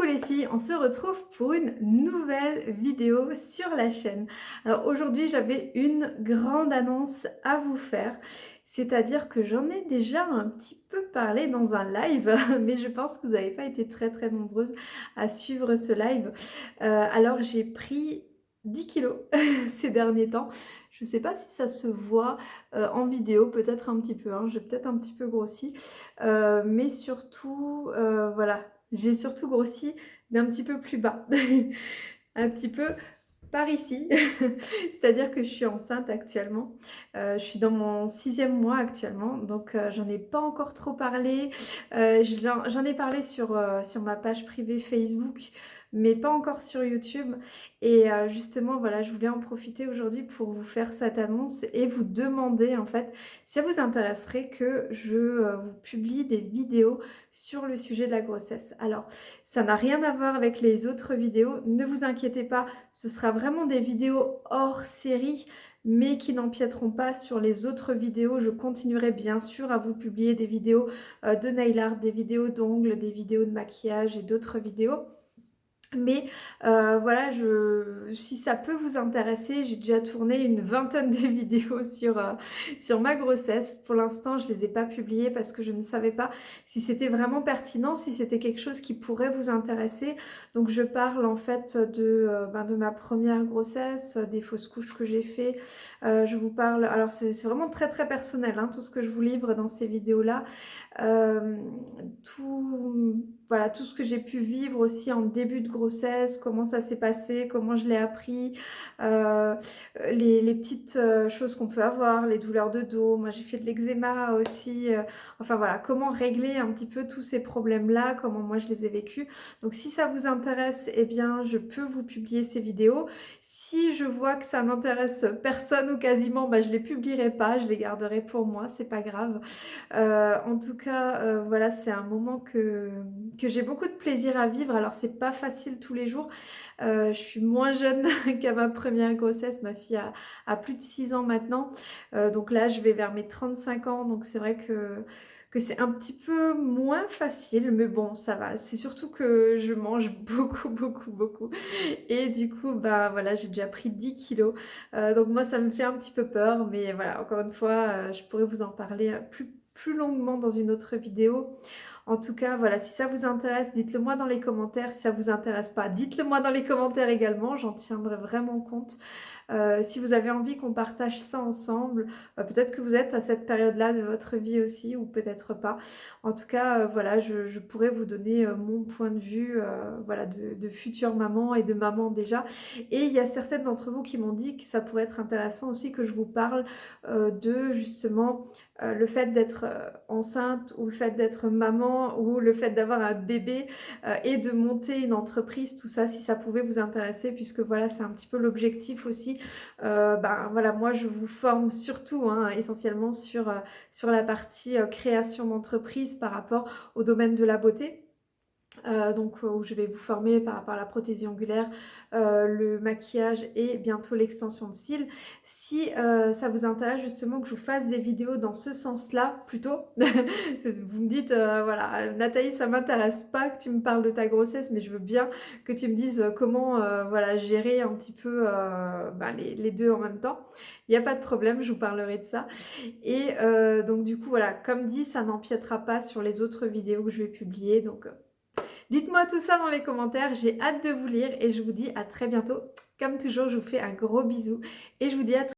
Coucou les filles, on se retrouve pour une nouvelle vidéo sur la chaîne. Alors aujourd'hui j'avais une grande annonce à vous faire, c'est-à-dire que j'en ai déjà un petit peu parlé dans un live, mais je pense que vous n'avez pas été très nombreuses à suivre ce live. Alors j'ai pris 10 kilos ces derniers temps. Je ne sais pas si ça se voit en vidéo, peut-être un petit peu, hein, j'ai peut-être un petit peu grossi, mais surtout, voilà, j'ai surtout grossi d'un petit peu plus bas, un petit peu par ici, c'est-à-dire que je suis enceinte actuellement, je suis dans mon 6e mois actuellement, donc j'en ai pas encore trop parlé, j'en ai parlé sur ma page privée Facebook, mais pas encore sur YouTube. Et justement, voilà, je voulais en profiter aujourd'hui pour vous faire cette annonce et vous demander en fait si ça vous intéresserait que je vous publie des vidéos sur le sujet de la grossesse. Alors, ça n'a rien à voir avec les autres vidéos, ne vous inquiétez pas, ce sera vraiment des vidéos hors série, mais qui n'empiéteront pas sur les autres vidéos. Je continuerai bien sûr à vous publier des vidéos de nail art, des vidéos d'ongles, des vidéos de maquillage et d'autres vidéos. Mais voilà, si ça peut vous intéresser, j'ai déjà tourné une vingtaine de vidéos sur ma grossesse. Pour l'instant, je ne les ai pas publiées parce que je ne savais pas si c'était vraiment pertinent, si c'était quelque chose qui pourrait vous intéresser. Donc je parle en fait de ma première grossesse, des fausses couches que j'ai fait. Je vous parle, alors c'est vraiment très personnel, hein, tout ce que je vous livre dans ces vidéos-là. Euh, voilà, tout ce que j'ai pu vivre aussi en début de grossesse, comment ça s'est passé, comment je l'ai appris, euh, les petites choses qu'on peut avoir, les douleurs de dos. Moi j'ai fait de l'eczéma aussi, enfin voilà, comment régler un petit peu tous ces problèmes-là, comment moi je les ai vécus. Donc si ça vous intéresse, eh bien je peux vous publier ces vidéos. Si je vois que ça n'intéresse personne ou quasiment, bah, je les publierai pas, je les garderai pour moi, c'est pas grave. En tout cas, voilà, c'est un moment que j'ai beaucoup de plaisir à vivre. Alors c'est pas facile tous les jours. Je suis moins jeune qu'à ma première grossesse. Ma fille a plus de 6 ans maintenant. Donc là, je vais vers mes 35 ans. Donc c'est vrai que c'est un petit peu moins facile. Mais bon, ça va. C'est surtout que je mange beaucoup. Et du coup, bah voilà, j'ai déjà pris 10 kilos. Donc moi, ça me fait un petit peu peur. Mais voilà, encore une fois, je pourrais vous en parler plus longuement dans une autre vidéo. En tout cas, voilà, si ça vous intéresse, dites-le moi dans les commentaires. Si ça vous intéresse pas, dites-le moi dans les commentaires également. J'en tiendrai vraiment compte. Si vous avez envie qu'on partage ça ensemble, peut-être que vous êtes à cette période-là de votre vie aussi, ou peut-être pas. En tout cas, voilà, je pourrais vous donner mon point de vue, voilà, de future maman et de maman déjà. Et il y a certaines d'entre vous qui m'ont dit que ça pourrait être intéressant aussi que je vous parle de justement le fait d'être enceinte, ou le fait d'être maman, ou le fait d'avoir un bébé et de monter une entreprise, tout ça, si ça pouvait vous intéresser, puisque voilà, c'est un petit peu l'objectif aussi. Ben voilà, moi je vous forme surtout, hein, essentiellement sur la partie création d'entreprise par rapport au domaine de la beauté. Donc où je vais vous former par rapport à la prothésie ongulaire, le maquillage et bientôt l'extension de cils. Si ça vous intéresse justement que je vous fasse des vidéos dans ce sens-là, plutôt, vous me dites, voilà, Nathalie, ça m'intéresse pas que tu me parles de ta grossesse, mais je veux bien que tu me dises comment voilà, gérer un petit peu ben, les deux en même temps. Il n'y a pas de problème, je vous parlerai de ça. Et donc du coup, voilà, comme dit, ça n'empiétera pas sur les autres vidéos que je vais publier. Donc dites-moi tout ça dans les commentaires, j'ai hâte de vous lire et je vous dis à très bientôt. Comme toujours, je vous fais un gros bisou et je vous dis à très